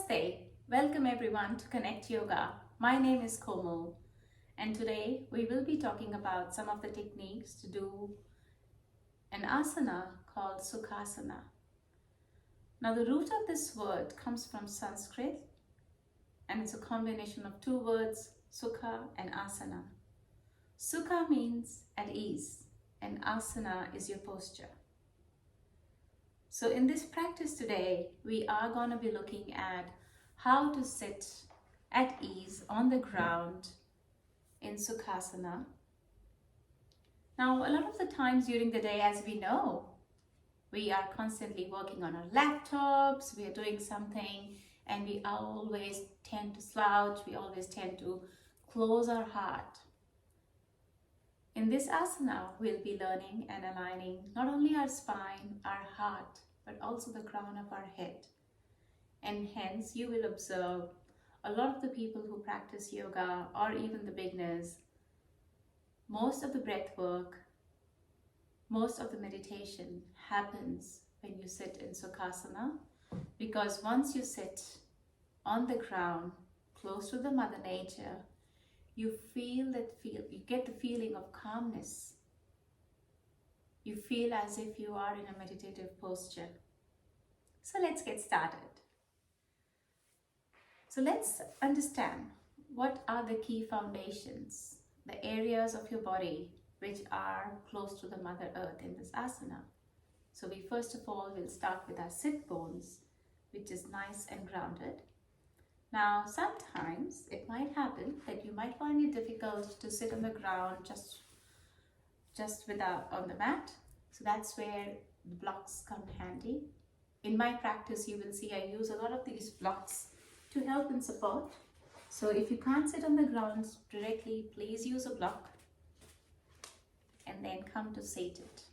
Namaste. Welcome everyone to Connect Yoga. My name is Komal, and today we will be talking about some of the techniques to do an asana called Sukhasana. Now the root of this word comes from Sanskrit, and it's a combination of two words, Sukha and Asana. Sukha means at ease, and Asana is your posture. So in this practice today, we are going to be looking at how to sit at ease on the ground in Sukhasana. Now, a lot of the times during the day, as we know, we are constantly working on our laptops, we are doing something, and we always tend to slouch, we always tend to close our heart. In this asana, we'll be learning and aligning not only our spine, our heart, but also the crown of our head. And hence, you will observe a lot of the people who practice yoga or even the beginners, most of the breath work, most of the meditation happens when you sit in Sukhasana, because once you sit on the ground, close to the Mother Nature, you get the feeling of calmness. You feel as if you are in a meditative posture. So let's get started. So let's understand what are the key foundations, the areas of your body which are close to the Mother Earth in this asana. So we first of all will start with our sit bones, which is nice and grounded. Now, sometimes it might happen that you might find it difficult to sit on the ground just on the mat. So that's where the blocks come handy. In my practice, you will see I use a lot of these blocks to help and support. So if you can't sit on the ground directly, please use a block and then come to seated.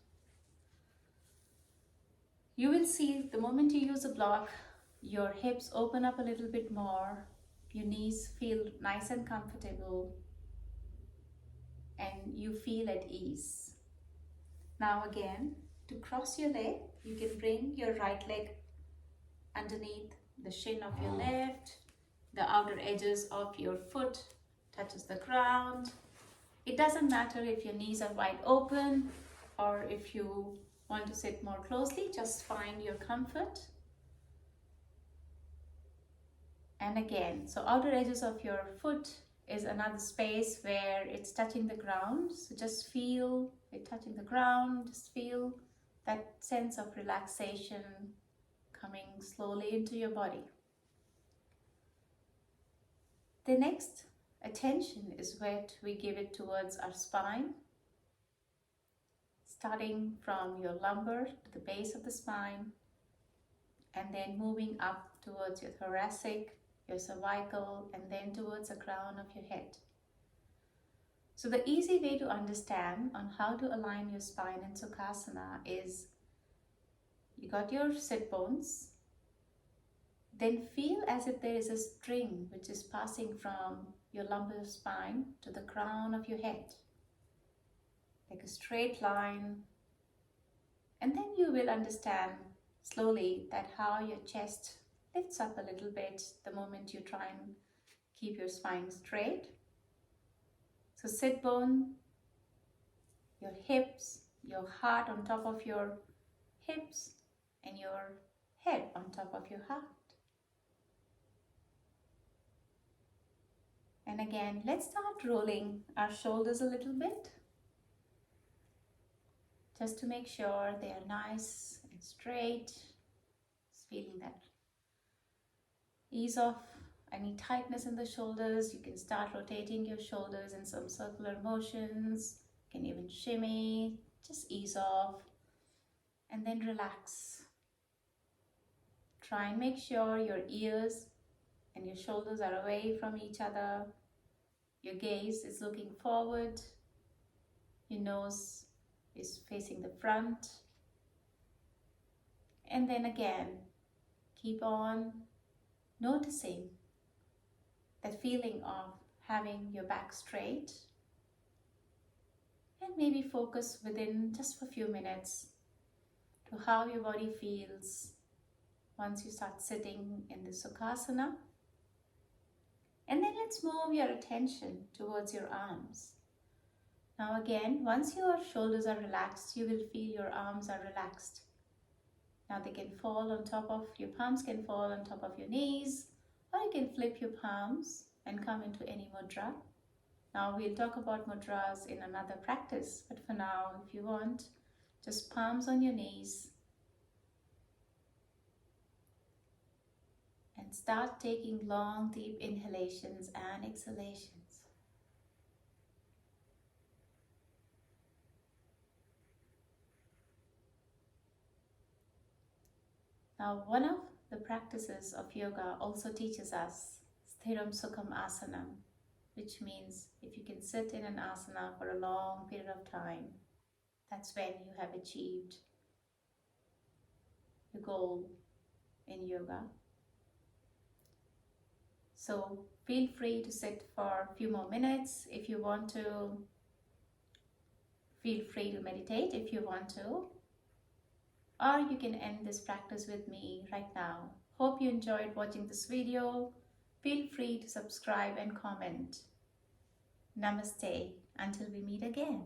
You will see the moment you use a block, your hips open up a little bit more, your knees feel nice and comfortable, and you feel at ease. Now again, to cross your leg, you can bring your right leg underneath the shin of your left, the outer edges of your foot touches the ground. It doesn't matter if your knees are wide open or if you want to sit more closely, just find your comfort. And again, so outer edges of your foot is another space where it's touching the ground. So just feel it touching the ground, just feel that sense of relaxation coming slowly into your body. The next attention is what we give it towards our spine, starting from your lumbar to the base of the spine, and then moving up towards your thoracic, your cervical, and then towards the crown of your head. So the easy way to understand on how to align your spine in Sukhasana is you got your sit bones, then feel as if there is a string which is passing from your lumbar spine to the crown of your head, like a straight line. And then you will understand slowly that how your chest lifts up a little bit the moment you try and keep your spine straight. So sit bone, your hips, your heart on top of your hips, and your head on top of your heart. And again, let's start rolling our shoulders a little bit, just to make sure they are nice and straight. Just feeling that ease off any tightness in the shoulders. You can start rotating your shoulders in some circular motions. You can even shimmy, just ease off, and then relax. Try and make sure your ears and your shoulders are away from each other. Your gaze is looking forward. Your nose is facing the front. And then again, keep on noticing that feeling of having your back straight, and maybe focus within just for a few minutes to how your body feels once you start sitting in the Sukhasana. And then let's move your attention towards your arms. Now again, once your shoulders are relaxed, you will feel your arms are relaxed. Now they can fall on top of, your palms can fall on top of your knees, or you can flip your palms and come into any mudra. Now we'll talk about mudras in another practice, but for now, if you want, just palms on your knees and start taking long, deep inhalations and exhalations. Now, one of the practices of yoga also teaches us Sthiram Sukham Asanam, which means if you can sit in an asana for a long period of time, that's when you have achieved the goal in yoga. So feel free to sit for a few more minutes if you want to. Feel free to meditate if you want to. Or you can end this practice with me right now. Hope you enjoyed watching this video. Feel free to subscribe and comment. Namaste until we meet again.